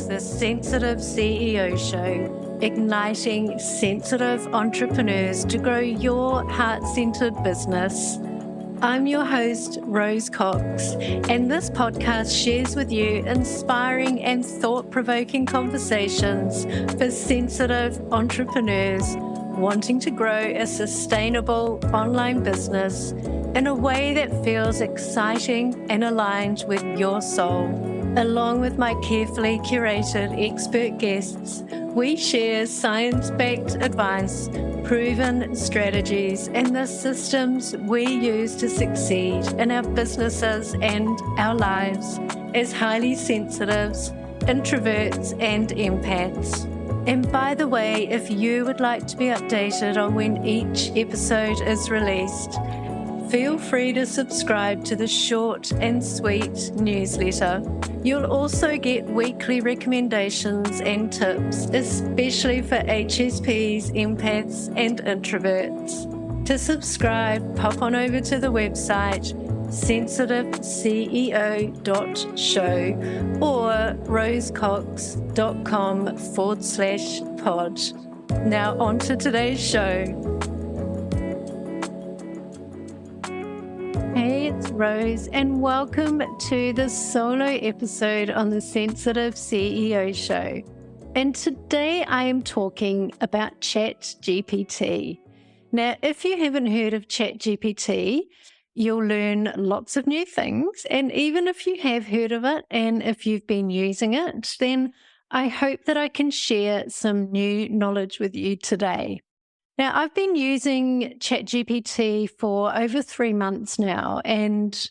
is the Sensitive CEO Show, igniting sensitive entrepreneurs to grow your heart-centered business. I'm your host, Rose Cox, and this podcast shares with you inspiring and thought-provoking conversations for sensitive entrepreneurs wanting to grow a sustainable online business in a way that feels exciting and aligned with your soul. Along with my carefully curated expert guests, we share science-backed advice, proven strategies, and the systems we use to succeed in our businesses and our lives as highly sensitives, introverts, and empaths. And by the way, if you would like to be updated on when each episode is released, feel free to subscribe to the short and sweet newsletter. You'll also get weekly recommendations and tips, especially for HSPs, empaths, and introverts. To subscribe, pop on over to the website sensitiveceo.show or rosecox.com/pod. Now on to today's show. Hey, it's Rose, and welcome to the solo episode on the Sensitive CEO Show. And today I am talking about ChatGPT. Now, if you haven't heard of ChatGPT, you'll learn lots of new things. And even if you have heard of it and if you've been using it, then I hope that I can share some new knowledge with you today. Now, I've been using ChatGPT for over 3 months now, and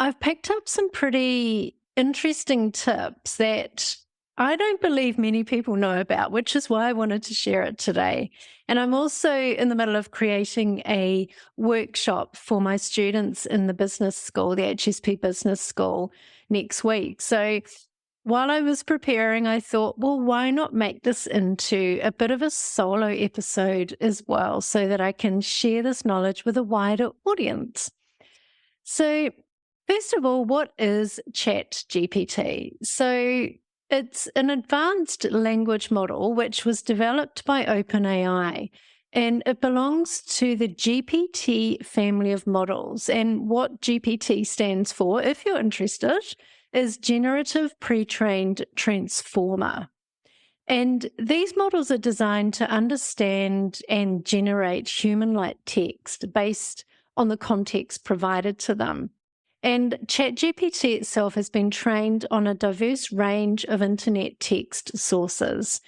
I've picked up some pretty interesting tips that I don't believe many people know about, which is why I wanted to share it today. And I'm also in the middle of creating a workshop for my students in the business school, the HSP Business School, next week. So while I was preparing, I thought, well, why not make this into a bit of a solo episode as well so that I can share this knowledge with a wider audience? So first of all, what is ChatGPT? So it's an advanced language model which was developed by OpenAI, and it belongs to the GPT family of models. And what GPT stands for, if you're interested, is Generative Pre-trained Transformer. And these models are designed to understand and generate human-like text based on the context provided to them. And ChatGPT itself has been trained on a diverse range of internet text sources,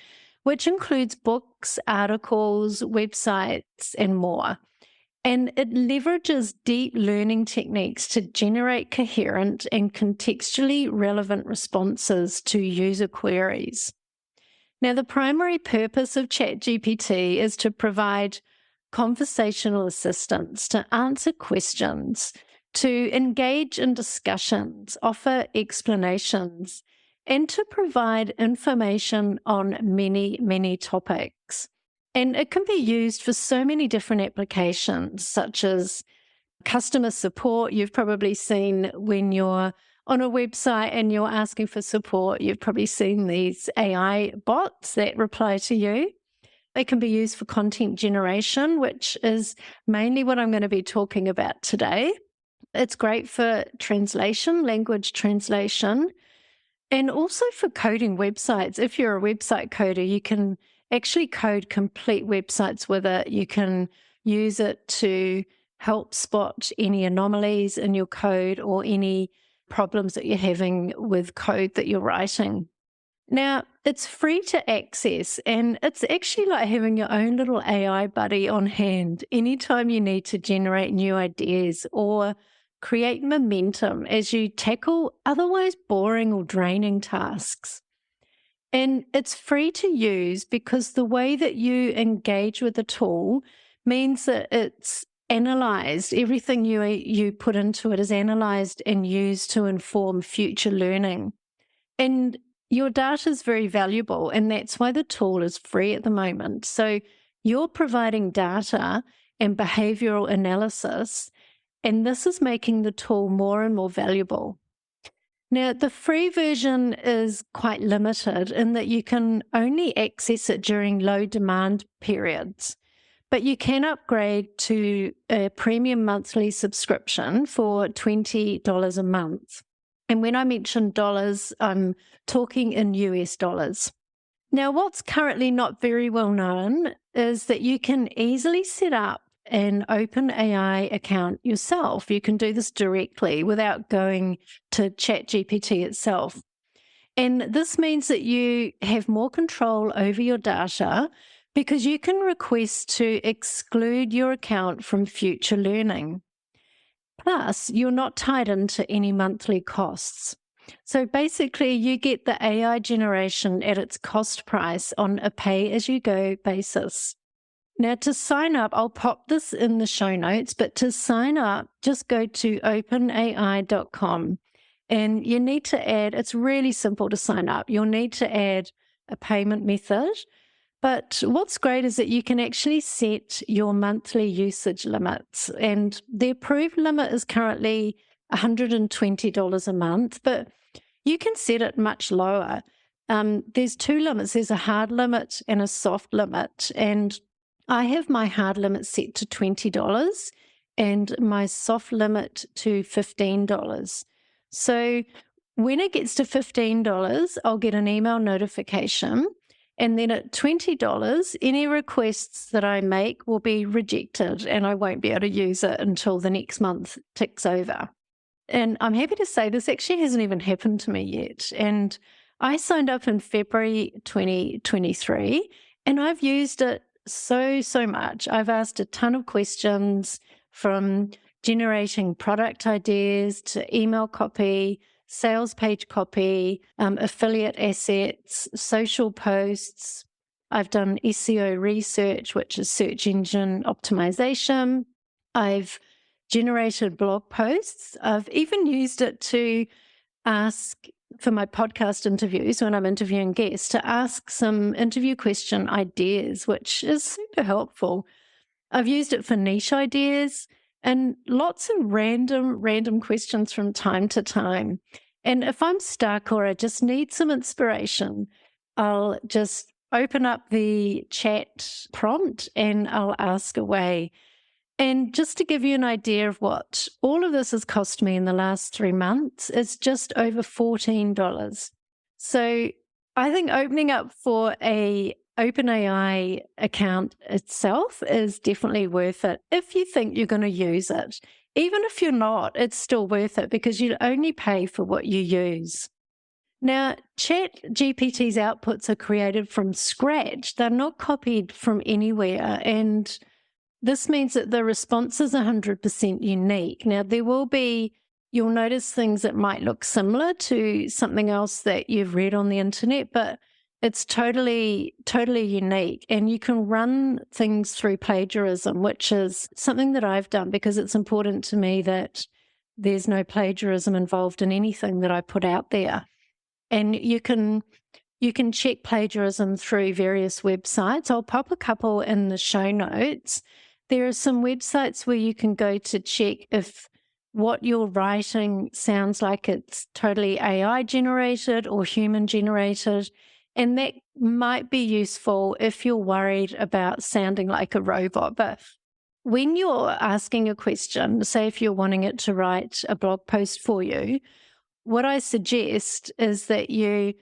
which includes books, articles, websites, and more. And it leverages deep learning techniques to generate coherent and contextually relevant responses to user queries. Now, the primary purpose of ChatGPT is to provide conversational assistance to answer questions, to engage in discussions, offer explanations, and to provide information on many, many topics. And it can be used for so many different applications, such as customer support. You've probably seen when you're on a website and you're asking for support, you've probably seen these AI bots that reply to you. They can be used for content generation, which is mainly what I'm going to be talking about today. It's great for translation, language translation, and also for coding websites. If you're a website coder, you can actually code complete websites with it. You can use it to help spot any anomalies in your code or any problems that you're having with code that you're writing. Now, it's free to access, and it's actually like having your own little AI buddy on hand anytime you need to generate new ideas or create momentum as you tackle otherwise boring or draining tasks. And it's free to use because the way that you engage with the tool means that it's analyzed. Everything you put into it is analyzed and used to inform future learning. And your data is very valuable, and that's why the tool is free at the moment. So you're providing data and behavioral analysis, and this is making the tool more and more valuable. Now, the free version is quite limited in that you can only access it during low demand periods, but you can upgrade to a premium monthly subscription for $20 a month. And when I mention dollars, I'm talking in US dollars. Now, what's currently not very well known is that you can easily set up an OpenAI account yourself. You can do this directly without going to ChatGPT itself. And this means that you have more control over your data because you can request to exclude your account from future learning. Plus, you're not tied into any monthly costs. So basically, you get the AI generation at its cost price on a pay-as-you-go basis. Now, to sign up, I'll pop this in the show notes, but to sign up, just go to openai.com and you need to add, it's really simple to sign up. You'll need to add a payment method. But what's great is that you can actually set your monthly usage limits, and the approved limit is currently $120 a month, but you can set it much lower. There's two limits. There's a hard limit and a soft limit, and I have my hard limit set to $20 and my soft limit to $15. So when it gets to $15, I'll get an email notification. And then at $20, any requests that I make will be rejected and I won't be able to use it until the next month ticks over. And I'm happy to say this actually hasn't even happened to me yet. And I signed up in February 2023 and I've used it so much. I've asked a ton of questions, from generating product ideas to email copy, sales page copy, affiliate assets, social posts. I've done SEO research, which is search engine optimization. I've generated blog posts. I've even used it to ask for my podcast interviews when I'm interviewing guests, to ask some interview question ideas, which is super helpful. I've used it for niche ideas and lots of random questions from time to time. And if I'm stuck or I just need some inspiration, I'll just open up the chat prompt and I'll ask away. And just to give you an idea of what all of this has cost me in the last 3 months, it's just over $14. So I think opening up for a OpenAI account itself is definitely worth it if you think you're going to use it. Even if you're not, it's still worth it because you only pay for what you use. Now, ChatGPT's outputs are created from scratch. They're not copied from anywhere, and this means that the response is 100% unique. Now, you'll notice things that might look similar to something else that you've read on the internet, but it's totally unique. And you can run things through plagiarism, which is something that I've done because it's important to me that there's no plagiarism involved in anything that I put out there. And you can check plagiarism through various websites. I'll pop a couple in the show notes. There are some websites where you can go to check if what you're writing sounds like it's totally AI generated or human generated. And that might be useful if you're worried about sounding like a robot. But when you're asking a question, say if you're wanting it to write a blog post for you, what I suggest is that you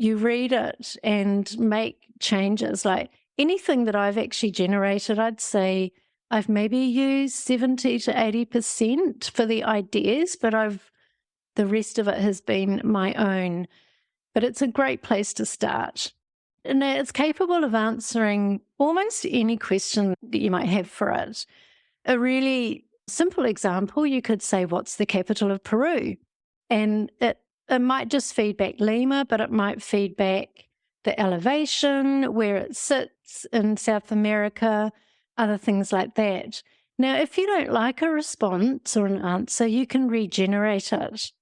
read it and make changes. Like anything that I've actually generated, I'd say I've maybe used 70 to 80% for the ideas, but the rest of it has been my own. But it's a great place to start. And it's capable of answering almost any question that you might have for it. A really simple example, you could say, what's the capital of Peru? And it might just feed back Lima, but it might feed back the elevation, where it sits in South America, other things like that. Now, if you don't like a response or an answer, you can regenerate it.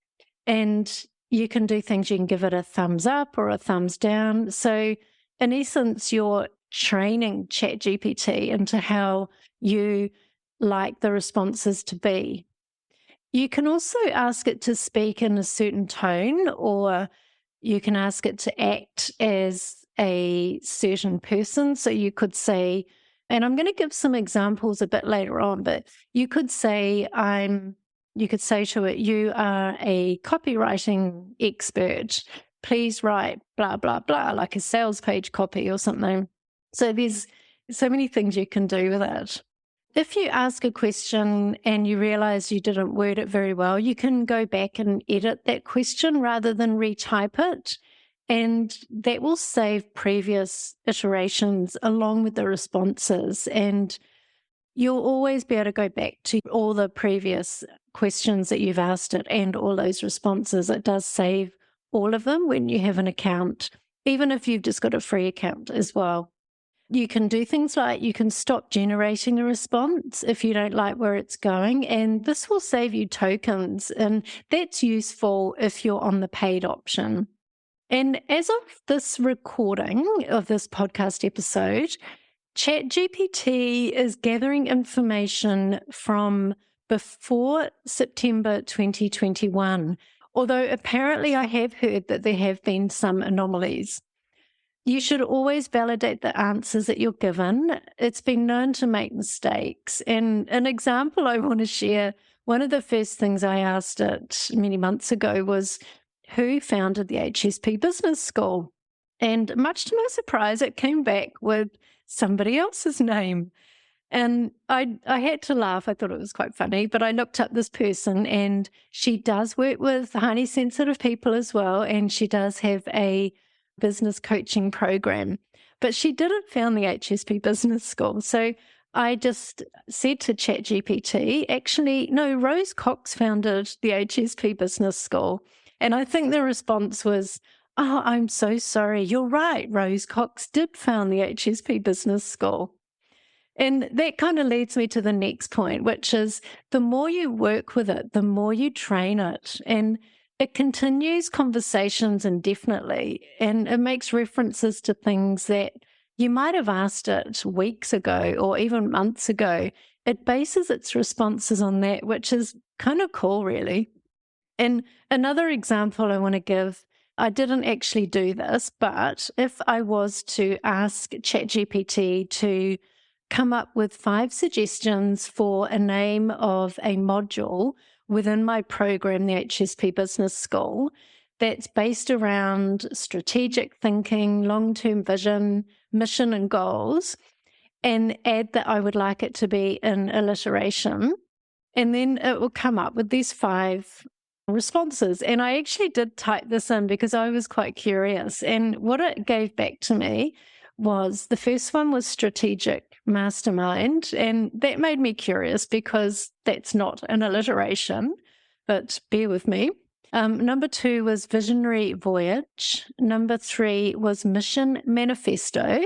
And you can do things, you can give it a thumbs up or a thumbs down. So in essence, you're training ChatGPT into how you like the responses to be. You can also ask it to speak in a certain tone, or you can ask it to act as a certain person. So you could say, and I'm going to give some examples a bit later on, but you could say, you could say to it, you are a copywriting expert. Please write blah, blah, blah, like a sales page copy or something. So there's so many things you can do with it. If you ask a question and you realize you didn't word it very well, you can go back and edit that question rather than retype it. And that will save previous iterations along with the responses. And you'll always be able to go back to all the previous questions that you've asked it and all those responses. It does save all of them when you have an account, even if you've just got a free account as well. You can do things like you can stop generating a response if you don't like where it's going, and this will save you tokens, and that's useful if you're on the paid option. And as of this recording of this podcast episode, ChatGPT is gathering information from before September 2021, although apparently I have heard that there have been some anomalies. You should always validate the answers that you're given. It's been known to make mistakes. And an example I want to share, one of the first things I asked it many months ago was, who founded the HSP Business School? And much to my surprise, it came back with somebody else's name. And I had to laugh. I thought it was quite funny, but I looked up this person and she does work with highly sensitive people as well. And she does have a business coaching program, but she didn't found the HSP Business School. So I just said to ChatGPT, actually, no, Rose Cox founded the HSP Business School. And I think the response was, oh, I'm so sorry. You're right. Rose Cox did found the HSP Business School. And that kind of leads me to the next point, which is the more you work with it, the more you train it. And it continues conversations indefinitely, and it makes references to things that you might have asked it weeks ago or even months ago. It bases its responses on that, which is kind of cool, really. And another example I want to give, I didn't actually do this, but if I was to ask ChatGPT to come up with 5 suggestions for a name of a module within my program, the HSP Business School, that's based around strategic thinking, long-term vision, mission and goals, and add that I would like it to be in alliteration. And then it will come up with these 5 responses. And I actually did type this in because I was quite curious. And what it gave back to me was the first one was strategic mastermind. And that made me curious because that's not an alliteration, but bear with me. Number 2 was visionary voyage. Number 3 was mission manifesto.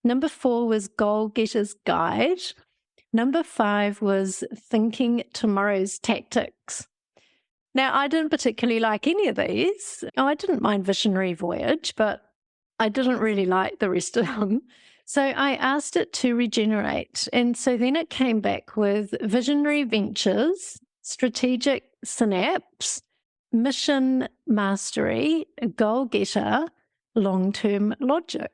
Number 4 was goal getter's guide. Number 5 was thinking tomorrow's tactics. Now, I didn't particularly like any of these. I didn't mind visionary voyage, but I didn't really like the rest of them. So I asked it to regenerate. And so then it came back with visionary ventures, strategic synapse, mission mastery, goal getter, long-term logic.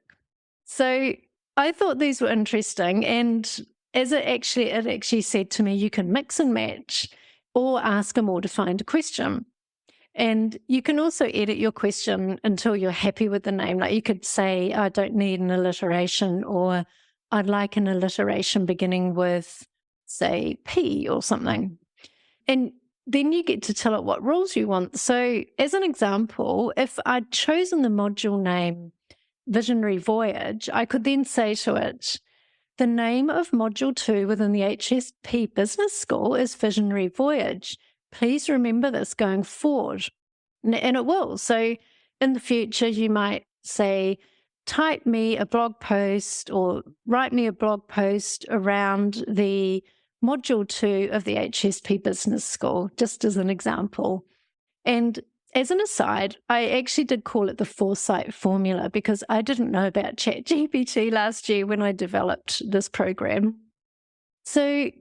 So I thought these were interesting. And as it actually said to me, you can mix and match or ask a more defined question. And you can also edit your question until you're happy with the name. Like you could say, I don't need an alliteration, or I'd like an alliteration beginning with, say, P or something. And then you get to tell it what rules you want. So as an example, if I'd chosen the module name Visionary Voyage, I could then say to it, the name of Module 2 within the HSP Business School is Visionary Voyage. Please remember this going forward. And it will. So in the future, you might say, type me a blog post or write me a blog post around the Module 2 of the HSP Business School, just as an example. And as an aside, I actually did call it the foresight formula because I didn't know about ChatGPT last year when I developed this program. So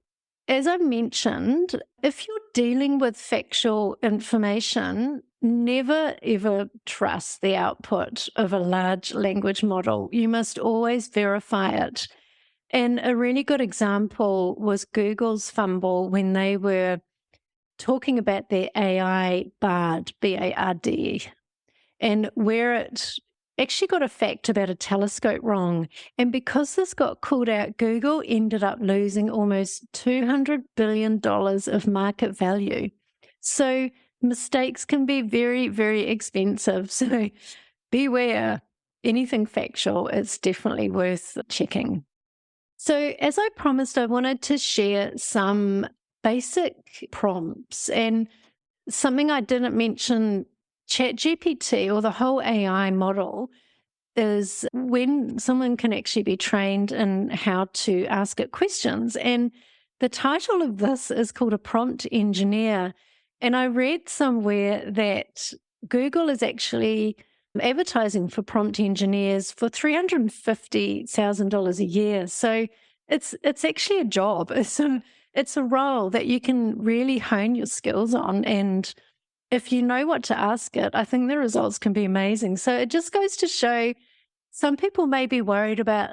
as I mentioned, if you're dealing with factual information, never ever trust the output of a large language model. You must always verify it. And a really good example was Google's fumble when they were talking about their AI BARD, B-A-R-D, and where it actually got a fact about a telescope wrong. And because this got called out, Google ended up losing almost $200 billion of market value. So mistakes can be very, very expensive. So beware. Anything factual, it's definitely worth checking. So, as I promised, I wanted to share some basic prompts and something I didn't mention. ChatGPT, or the whole AI model, is when someone can actually be trained in how to ask it questions. And the title of this is called a prompt engineer. And I read somewhere that Google is actually advertising for prompt engineers for $350,000 a year. So it's actually a job. It's a role that you can really hone your skills on. And if you know what to ask it, I think the results can be amazing. So it just goes to show some people may be worried about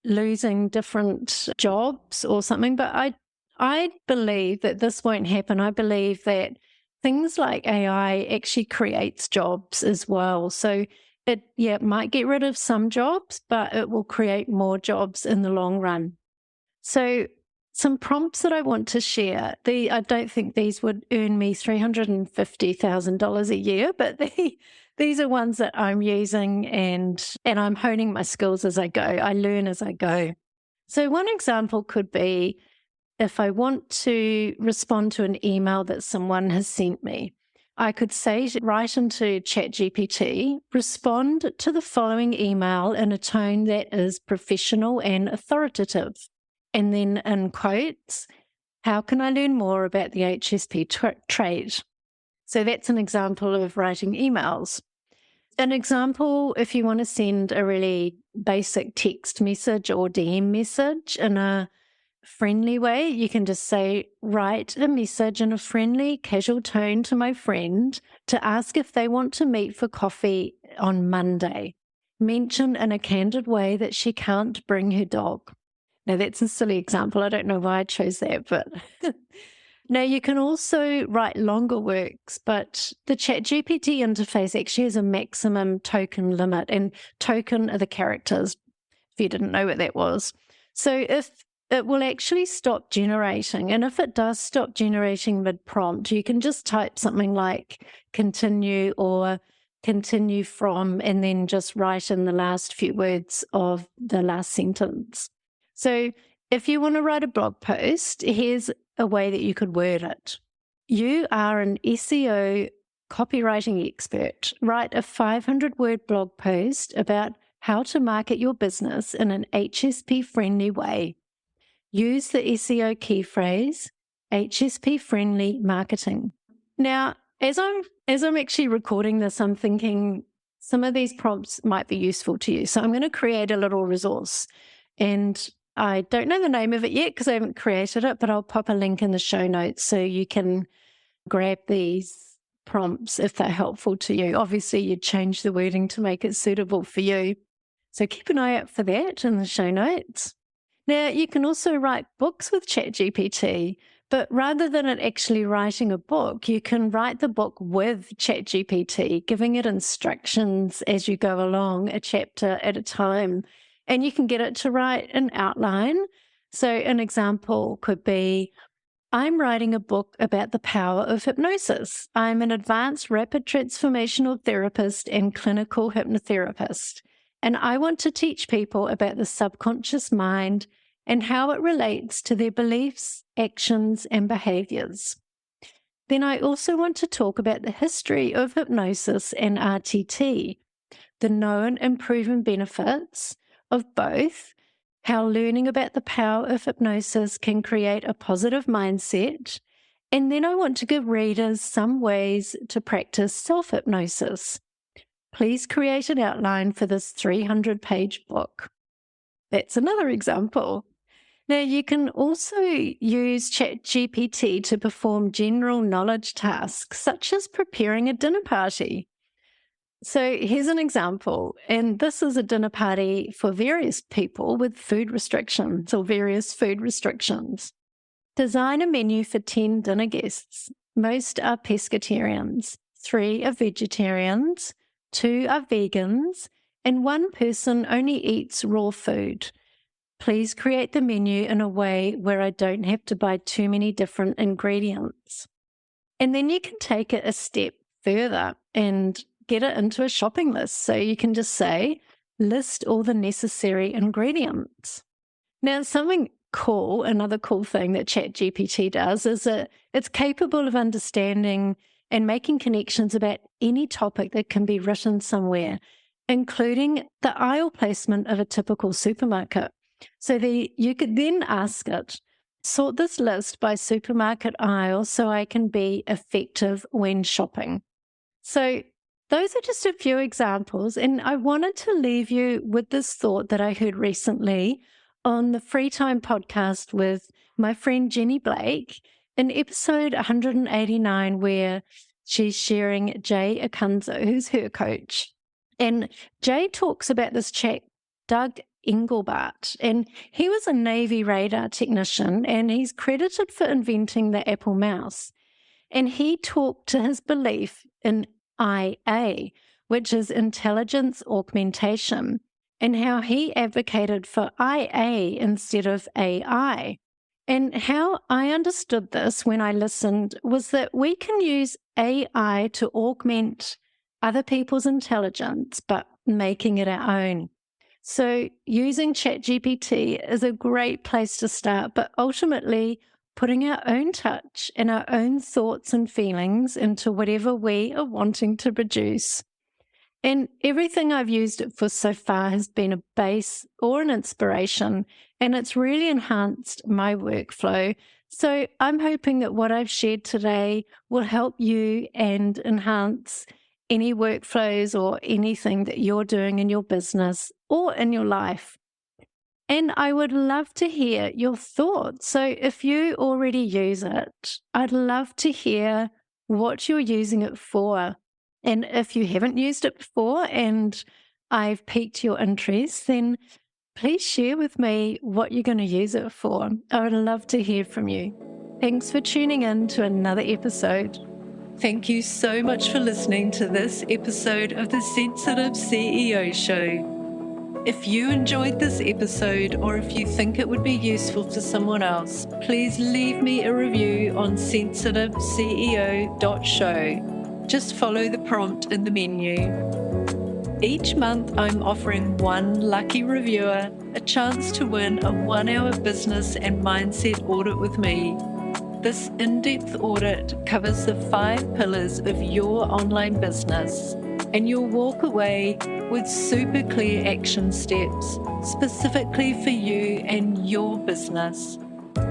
losing different jobs or something, but I believe that this won't happen. I believe that things like AI actually creates jobs as well. So it might get rid of some jobs, but it will create more jobs in the long run. So some prompts that I want to share. I don't think these would earn me $350,000 a year, but these are ones that I'm using and I'm honing my skills as I go. I learn as I go. So one example could be if I want to respond to an email that someone has sent me, I could say, write into ChatGPT, respond to the following email in a tone that is professional and authoritative. And then in quotes, how can I learn more about the HSP trait? So that's an example of writing emails. An example, if you want to send a really basic text message or DM message in a friendly way, you can just say, write a message in a friendly, casual tone to my friend to ask if they want to meet for coffee on Monday. Mention in a candid way that she can't bring her dog. Now, that's a silly example. I don't know why I chose that, but now you can also write longer works, but the ChatGPT interface actually has a maximum token limit, and token are the characters, if you didn't know what that was. So if it will actually stop generating, and if it does stop generating mid-prompt, you can just type something like continue or continue from, and then just write in the last few words of the last sentence. So if you want to write a blog post, here's a way that you could word it. You are an SEO copywriting expert. Write a 500-word blog post about how to market your business in an HSP-friendly way. Use the SEO key phrase, HSP-friendly marketing. Now, as I'm actually recording this, I'm thinking some of these prompts might be useful to you. So I'm going to create a little resource. And I don't know the name of it yet because I haven't created it, but I'll pop a link in the show notes so you can grab these prompts if they're helpful to you. Obviously, you'd change the wording to make it suitable for you. So keep an eye out for that in the show notes. Now, you can also write books with ChatGPT, but rather than it actually writing a book, you can write the book with ChatGPT, giving it instructions as you go along, a chapter at a time. And you can get it to write an outline. So an example could be, I'm writing a book about the power of hypnosis. I'm an advanced rapid transformational therapist and clinical hypnotherapist, and I want to teach people about the subconscious mind and how it relates to their beliefs, actions, and behaviors. Then I also want to talk about the history of hypnosis and RTT, the known and proven benefits of both, how learning about the power of hypnosis can create a positive mindset, and then I want to give readers some ways to practice self-hypnosis. Please create an outline for this 300-page book. That's another example. Now, you can also use ChatGPT to perform general knowledge tasks, such as preparing a dinner party. So here's an example, and this is a dinner party for various people with food restrictions or various food restrictions. Design a menu for 10 dinner guests. Most are pescatarians, 3 are vegetarians, 2 are vegans, and 1 person only eats raw food. Please create the menu in a way where I don't have to buy too many different ingredients. And then you can take it a step further and get it into a shopping list. So you can just say, list all the necessary ingredients. Now, something cool, another cool thing that ChatGPT does is that it's capable of understanding and making connections about any topic that can be written somewhere, including the aisle placement of a typical supermarket. So you could then ask it, sort this list by supermarket aisle so I can be effective when shopping. So those are just a few examples, and I wanted to leave you with this thought that I heard recently on the Free Time podcast with my friend Jenny Blake in episode 189, where she's sharing Jay Akunzo, who's her coach. And Jay talks about this chap, Doug Engelbart, and he was a Navy radar technician, and he's credited for inventing the Apple mouse. And he talked to his belief in IA, which is intelligence augmentation, and how he advocated for IA instead of AI. And how I understood this when I listened was that we can use AI to augment other people's intelligence, but making it our own. So using ChatGPT is a great place to start, but ultimately putting our own touch and our own thoughts and feelings into whatever we are wanting to produce. And everything I've used it for so far has been a base or an inspiration, and it's really enhanced my workflow. So I'm hoping that what I've shared today will help you and enhance any workflows or anything that you're doing in your business or in your life. And I would love to hear your thoughts. So if you already use it, I'd love to hear what you're using it for. And if you haven't used it before and I've piqued your interest, then please share with me what you're going to use it for. I would love to hear from you. Thanks for tuning in to another episode. Thank you so much for listening to this episode of the Sensitive CEO Show. If you enjoyed this episode, or if you think it would be useful for someone else, please leave me a review on sensitiveceo.show. Just follow the prompt in the menu. Each month, I'm offering one lucky reviewer a chance to win a 1-hour business and mindset audit with me. This in-depth audit covers the 5 pillars of your online business, and you'll walk away with super clear action steps specifically for you and your business.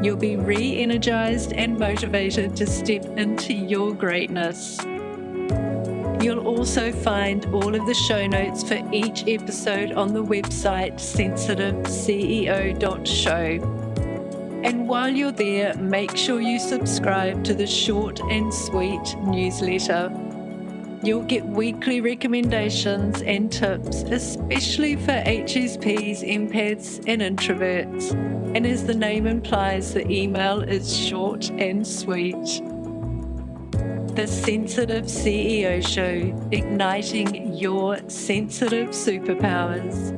You'll be re-energized and motivated to step into your greatness. You'll also find all of the show notes for each episode on the website sensitiveceo.show. And while you're there, make sure you subscribe to the short and sweet newsletter. You'll get weekly recommendations and tips, especially for HSPs, empaths, and introverts. And as the name implies, the email is short and sweet. The Sensitive CEO Show, igniting your sensitive superpowers.